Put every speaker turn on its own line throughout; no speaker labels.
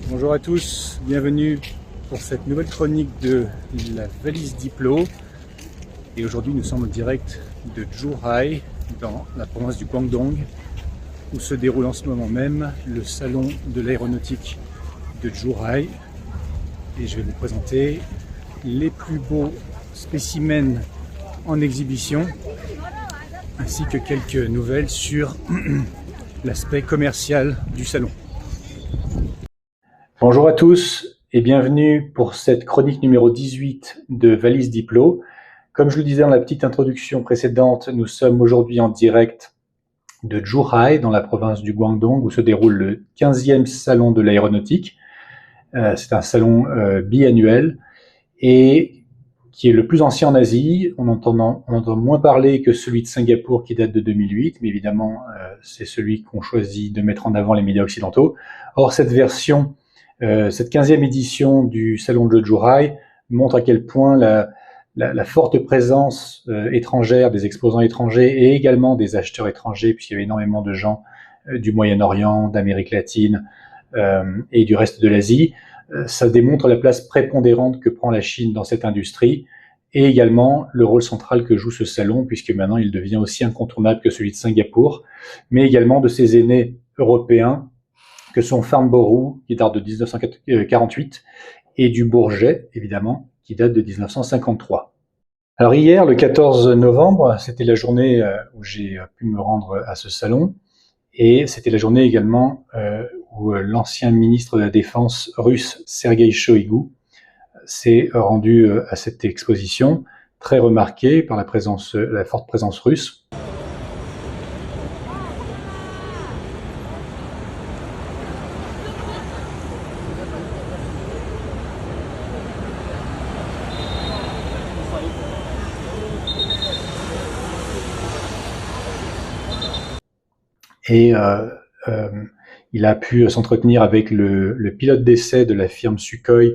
Bonjour à tous, bienvenue pour cette nouvelle chronique de la valise Diplo. Et aujourd'hui nous sommes en direct de Zhuhai, dans la province du Guangdong, où se déroule en ce moment même le salon de l'aéronautique de Zhuhai. Et je vais vous présenter les plus beaux spécimens en exhibition, ainsi que quelques nouvelles sur l'aspect commercial du salon. Bonjour à tous et bienvenue pour cette chronique numéro 18 de Valise Diplo. Comme je le disais dans la petite introduction précédente, nous sommes aujourd'hui en direct de Zhuhai, dans la province du Guangdong, où se déroule le 15e salon de l'aéronautique. C'est un salon biannuel et qui est le plus ancien en Asie. On entend moins parler que celui de Singapour qui date de 2008, mais évidemment c'est celui qu'ont choisi de mettre en avant les médias occidentaux. Or cette version, cette 15e édition du salon de Zhuhai montre à quel point la forte présence étrangère des exposants étrangers et également des acheteurs étrangers, puisqu'il y avait énormément de gens du Moyen-Orient, d'Amérique latine et du reste de l'Asie. Ça démontre la place prépondérante que prend la Chine dans cette industrie et également le rôle central que joue ce salon, puisque maintenant il devient aussi incontournable que celui de Singapour, mais également de ses aînés européens que sont Farnborough, qui date de 1948, et du Bourget, évidemment, qui date de 1953. Alors hier, le 14 novembre, c'était la journée où j'ai pu me rendre à ce salon, et c'était la journée également où l'ancien ministre de la Défense russe, Sergueï Shoïgu, s'est rendu à cette exposition, très remarquée par la forte présence russe. Et il a pu s'entretenir avec le pilote d'essai de la firme Sukhoi,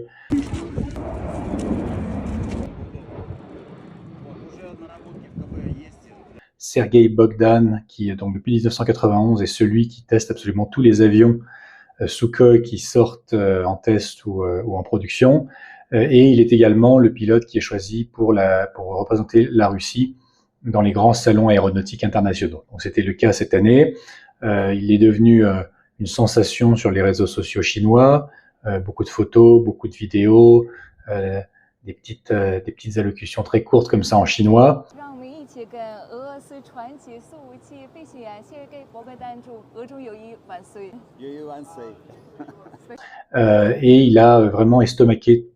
Sergueï Bogdan, qui donc depuis 1991 est celui qui teste absolument tous les avions Sukhoi qui sortent en test ou en production. Et il est également le pilote qui est choisi pour représenter la Russie dans les grands salons aéronautiques internationaux. Donc c'était le cas cette année. Il est devenu une sensation sur les réseaux sociaux chinois, beaucoup de photos, beaucoup de vidéos, des petites allocutions très courtes comme ça en chinois. Et il a vraiment estomaqué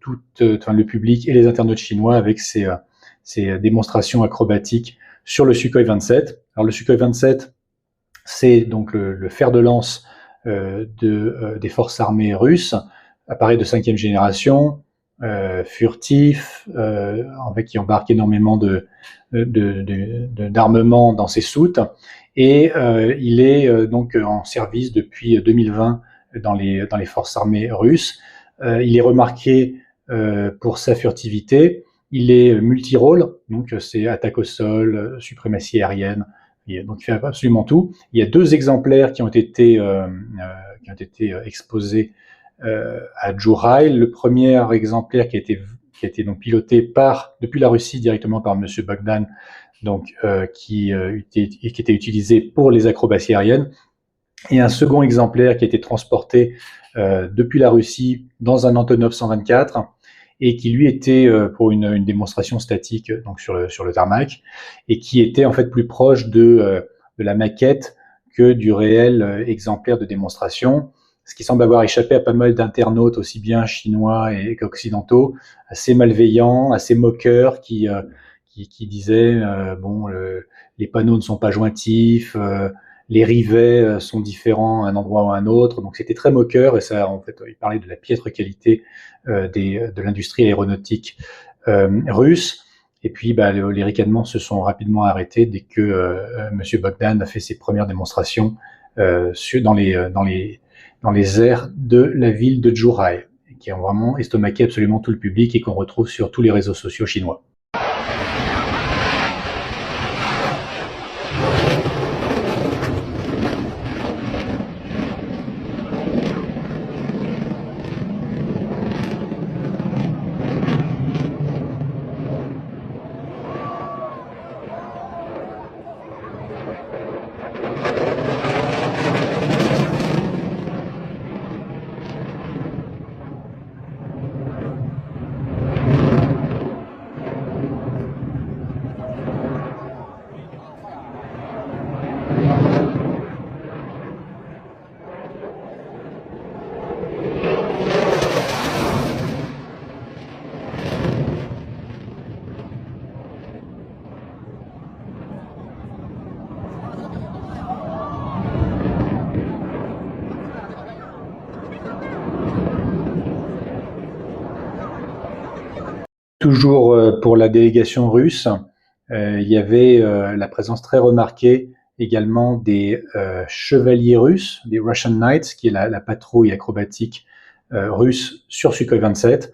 le public et les internautes chinois avec ses démonstrations acrobatiques sur le Sukhoi 27. Alors le Sukhoi 27, c'est donc le fer de lance des forces armées russes, appareil de 5e génération, furtif, qui embarque énormément d'armement dans ses soutes, et il est donc en service depuis 2020 dans les forces armées russes. Il est remarqué pour sa furtivité. Il est multi-rôle, donc c'est attaque au sol, suprématie aérienne. Donc il fait absolument tout. Il y a 2 exemplaires qui ont été exposés à Zhuhai. Le premier exemplaire qui a été donc piloté depuis la Russie directement par Monsieur Bogdan, donc qui était utilisé pour les acrobaties aériennes, et un second exemplaire qui a été transporté depuis la Russie dans un Antonov 124 et qui lui était pour une démonstration statique donc sur le tarmac, et qui était en fait plus proche de la maquette que du réel exemplaire de démonstration, ce qui semble avoir échappé à pas mal d'internautes, aussi bien chinois qu'occidentaux, assez malveillants, assez moqueurs, qui disaient les panneaux ne sont pas jointifs, les rivets sont différents à un endroit ou à un autre, donc c'était très moqueur, et ça, en fait, il parlait de la piètre qualité de l'industrie aéronautique russe. Et puis les ricanements se sont rapidement arrêtés dès que Monsieur Bogdan a fait ses premières démonstrations dans les airs de la ville de Zhuhai, qui ont vraiment estomaqué absolument tout le public et qu'on retrouve sur tous les réseaux sociaux chinois. Toujours pour la délégation russe, il y avait la présence très remarquée également des chevaliers russes, des Russian Knights, qui est la patrouille acrobatique russe sur Sukhoi 27.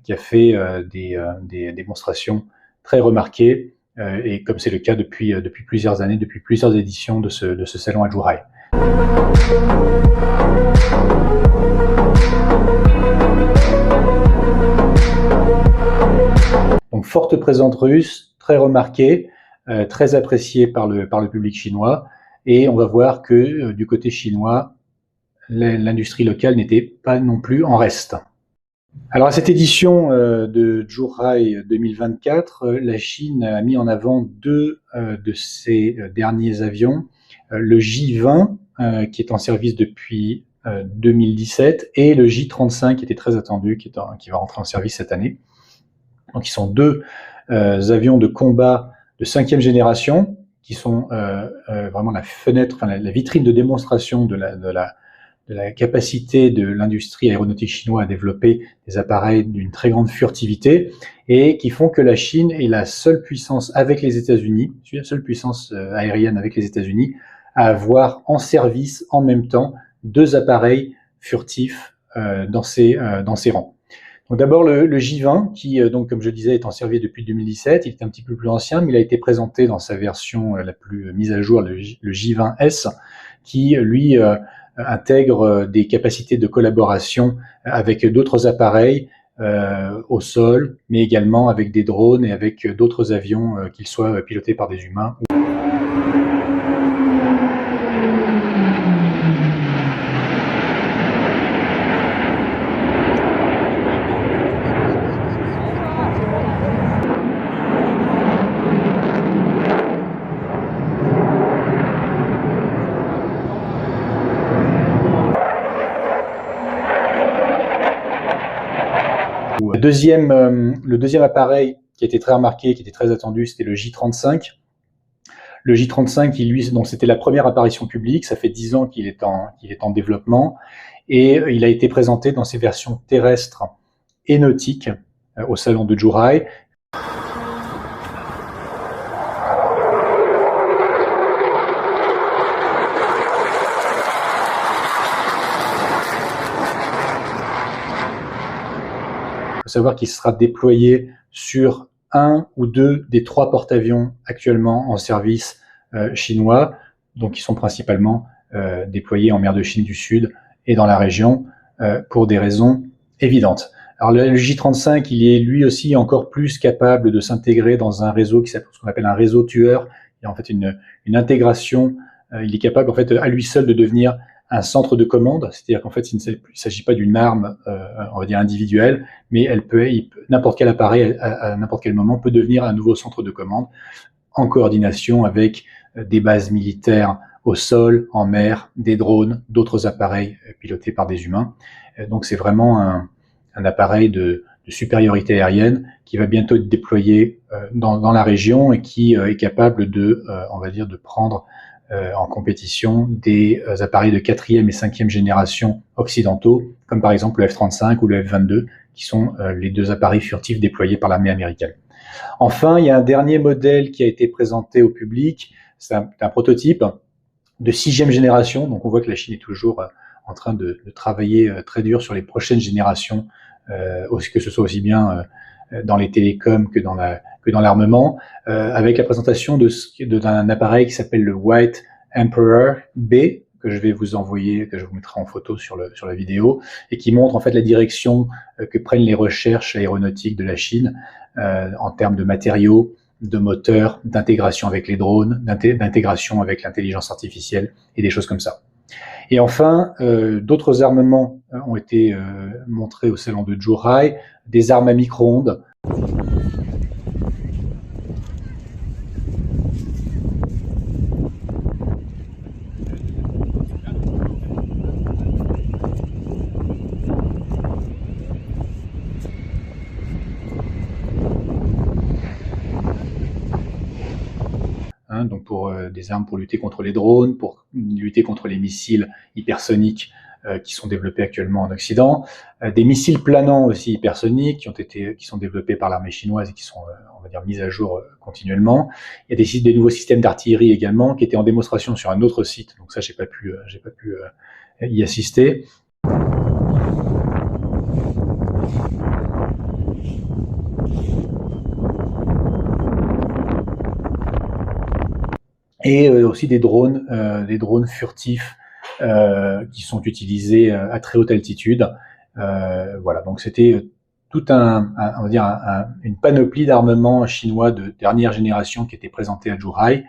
Qui a fait des démonstrations très remarquées, et comme c'est le cas depuis plusieurs années, depuis plusieurs éditions de ce salon à Zhuhai. Donc forte présence russe, très remarquée, très appréciée par le public chinois, et on va voir que du côté chinois, l'industrie locale n'était pas non plus en reste. Alors à cette édition de Zhuhai 2024, la Chine a mis en avant deux de ses derniers avions, le J-20 qui est en service depuis 2017 et le J-35 qui était très attendu, qui va rentrer en service cette année. Donc ils sont deux avions de combat de 5e génération qui sont vraiment la fenêtre, enfin la vitrine de démonstration de la capacité de l'industrie aéronautique chinoise à développer des appareils d'une très grande furtivité et qui font que la Chine est la seule puissance avec les États-Unis, la seule puissance aérienne avec les États-Unis à avoir en service en même temps deux appareils furtifs dans ses rangs. Donc d'abord le J-20 qui, donc comme je disais, est en service depuis 2017. Il est un petit peu plus ancien, mais il a été présenté dans sa version la plus mise à jour, le J-20S, qui lui intègre des capacités de collaboration avec d'autres appareils au sol, mais également avec des drones et avec d'autres avions, qu'ils soient pilotés par des humains. Le deuxième appareil qui a été très remarqué, qui était très attendu, c'était le J-35. Le J-35, donc c'était la première apparition publique, ça fait 10 ans qu'il est en développement, et il a été présenté dans ses versions terrestres et nautiques au salon de Zhuhai. Il faut savoir qu'il sera déployé sur un ou deux des 3 porte-avions actuellement en service chinois, donc qui sont principalement déployés en mer de Chine du Sud et dans la région pour des raisons évidentes. Alors le J-35, il est lui aussi encore plus capable de s'intégrer dans un réseau qui s'appelle ce qu'on appelle un réseau tueur. Il y a en fait une intégration. Il est capable en fait à lui seul de devenir un centre de commande, c'est-à-dire qu'en fait, il ne s'agit pas d'une arme, on va dire individuelle, mais n'importe quel appareil à n'importe quel moment peut devenir un nouveau centre de commande en coordination avec des bases militaires au sol, en mer, des drones, d'autres appareils pilotés par des humains. Donc c'est vraiment un appareil de supériorité aérienne qui va bientôt être déployé dans la région et qui est capable on va dire, de prendre en compétition des appareils de 4e et 5e génération occidentaux, comme par exemple le F-35 ou le F-22, qui sont les deux appareils furtifs déployés par l'armée américaine. Enfin, il y a un dernier modèle qui a été présenté au public, c'est un prototype de 6e génération, donc on voit que la Chine est toujours en train de travailler très dur sur les prochaines générations, que ce soit aussi bien dans les télécoms que dans l'armement, avec la présentation d'un appareil qui s'appelle le White Emperor B, que je vais vous envoyer, que je vous mettrai en photo sur la vidéo, et qui montre en fait la direction que prennent les recherches aéronautiques de la Chine en termes de matériaux, de moteurs, d'intégration avec les drones, d'intégration avec l'intelligence artificielle et des choses comme ça. Et enfin, d'autres armements ont été montrés au salon de Zhuhai, des armes à micro-ondes. hein, donc pour des armes pour lutter contre les drones, pour lutter contre les missiles hypersoniques qui sont développés actuellement en Occident, des missiles planants aussi hypersoniques qui sont développés par l'armée chinoise et qui sont, on va dire, mis à jour continuellement. Il y a des nouveaux systèmes d'artillerie également qui étaient en démonstration sur un autre site, donc ça j'ai pas pu y assister. Et aussi des drones furtifs qui sont utilisés à très haute altitude. Voilà, donc c'était tout on va dire une panoplie d'armements chinois de dernière génération qui était présentée à Zhuhai.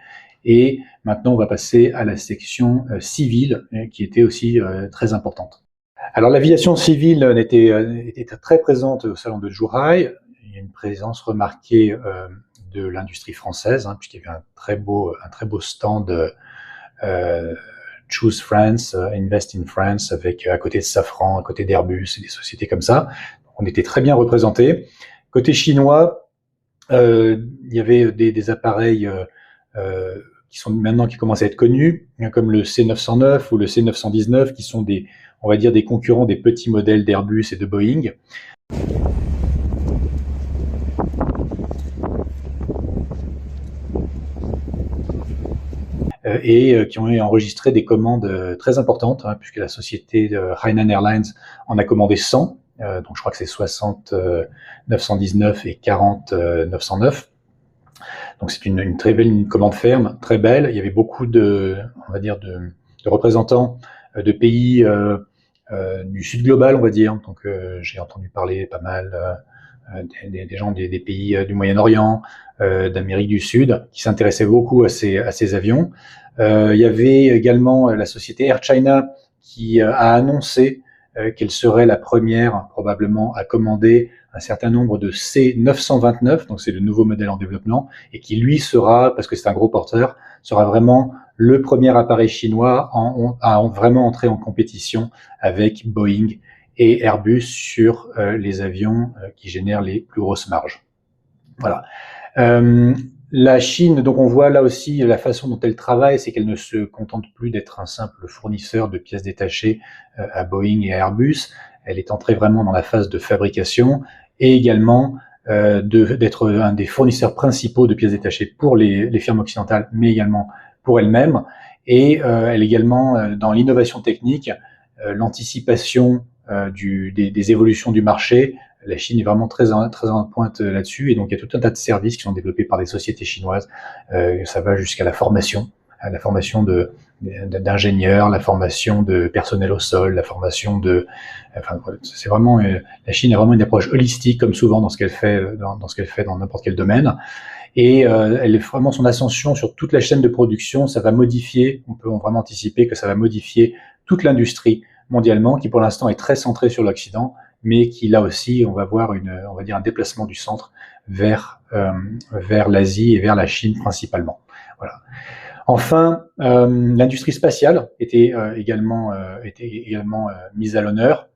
Et maintenant, on va passer à la section civile, qui était aussi très importante. Alors, l'aviation civile était très présente au salon de Zhuhai. Il y a une présence remarquée de l'industrie française, hein, puisqu'il y avait un très beau stand Choose France, Invest in France, avec à côté de Safran, à côté d'Airbus et des sociétés comme ça. On était très bien représentés. Côté chinois, il y avait des appareils qui commencent à être connus, comme le C909 ou le C919, qui sont on va dire des concurrents des petits modèles d'Airbus et de Boeing. Et qui ont enregistré des commandes très importantes, hein, puisque la société de Hainan Airlines en a commandé 100, donc je crois que c'est 60 919 et 40 909. Donc c'est une très belle commande ferme, très belle. Il y avait beaucoup de représentants de pays du sud global, on va dire. Donc j'ai entendu parler pas mal des gens des pays du Moyen-Orient, d'Amérique du Sud, qui s'intéressaient beaucoup à ces avions. Il y avait également la société Air China qui a annoncé qu'elle serait la première probablement à commander un certain nombre de C929, donc c'est le nouveau modèle en développement, et qui lui sera, parce que c'est un gros porteur, sera vraiment le premier appareil chinois à vraiment entrer en compétition avec Boeing et Airbus sur les avions qui génèrent les plus grosses marges. Voilà. La Chine, donc on voit là aussi la façon dont elle travaille, c'est qu'elle ne se contente plus d'être un simple fournisseur de pièces détachées à Boeing et à Airbus. Elle est entrée vraiment dans la phase de fabrication et également d'être un des fournisseurs principaux de pièces détachées pour les firmes occidentales, mais également pour elle-même. Et elle est également dans l'innovation technique, l'anticipation des évolutions du marché. La Chine est vraiment très en pointe là-dessus, et donc il y a tout un tas de services qui sont développés par des sociétés chinoises. Ça va jusqu'à la formation d'ingénieurs, la formation de personnel au sol, la formation c'est vraiment la Chine a vraiment une approche holistique, comme souvent dans ce qu'elle fait dans n'importe quel domaine. Et elle est vraiment son ascension sur toute la chaîne de production, ça va modifier, on peut vraiment anticiper que ça va modifier toute l'industrie mondialement, qui pour l'instant est très centrée sur l'Occident, mais qui là aussi, on va voir un déplacement du centre vers l'Asie et vers la Chine principalement. Voilà. Enfin, l'industrie spatiale était également mise à l'honneur,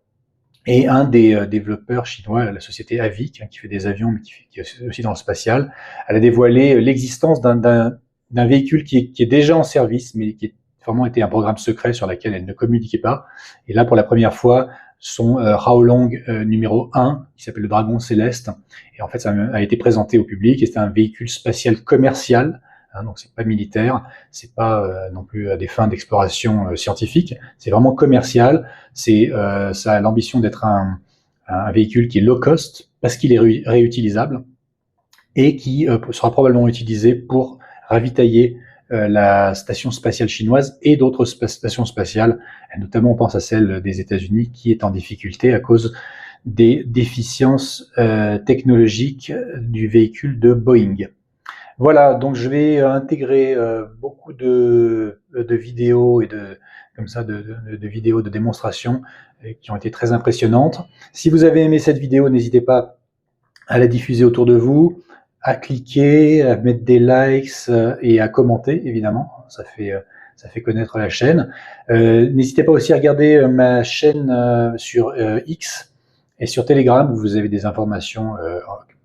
et un des développeurs chinois, la société Avic, qui fait des avions, mais qui est aussi dans le spatial, elle a dévoilé l'existence d'un véhicule qui est déjà en service, mais qui a vraiment été un programme secret sur lequel elle ne communiquait pas. Et là, pour la première fois, son Haolong numéro 1, qui s'appelle le Dragon Céleste, et en fait ça a été présenté au public, et c'est un véhicule spatial commercial, hein, donc c'est pas militaire, c'est pas non plus à des fins d'exploration scientifique, c'est vraiment commercial. Ça a l'ambition d'être un véhicule qui est low cost, parce qu'il est réutilisable, et qui sera probablement utilisé pour ravitailler la station spatiale chinoise et d'autres stations spatiales, notamment on pense à celle des États-Unis qui est en difficulté à cause des déficiences technologiques du véhicule de Boeing. Voilà, donc je vais intégrer beaucoup de vidéos et de vidéos de démonstration qui ont été très impressionnantes. Si vous avez aimé cette vidéo, n'hésitez pas à la diffuser autour de vous, à cliquer, à mettre des likes et à commenter, évidemment. Ça fait connaître la chaîne. N'hésitez pas aussi à regarder ma chaîne sur X et sur Telegram, où vous avez des informations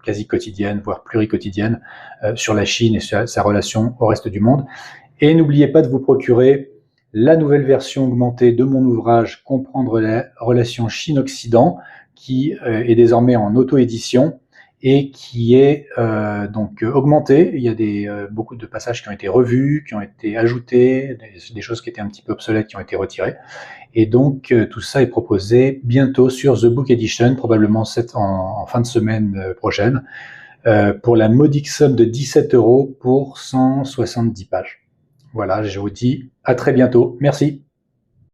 quasi quotidienne, voire pluriquotidienne, sur la Chine et sa relation au reste du monde. Et n'oubliez pas de vous procurer la nouvelle version augmentée de mon ouvrage « Comprendre la relation Chine-Occident » qui est désormais en auto-édition et qui est donc augmenté. Il y a beaucoup de passages qui ont été revus, qui ont été ajoutés, des choses qui étaient un petit peu obsolètes qui ont été retirées. Et donc tout ça est proposé bientôt sur The Book Edition, probablement en fin de semaine prochaine, pour la modique somme de 17 € pour 170 pages. Voilà, je vous dis à très bientôt. Merci.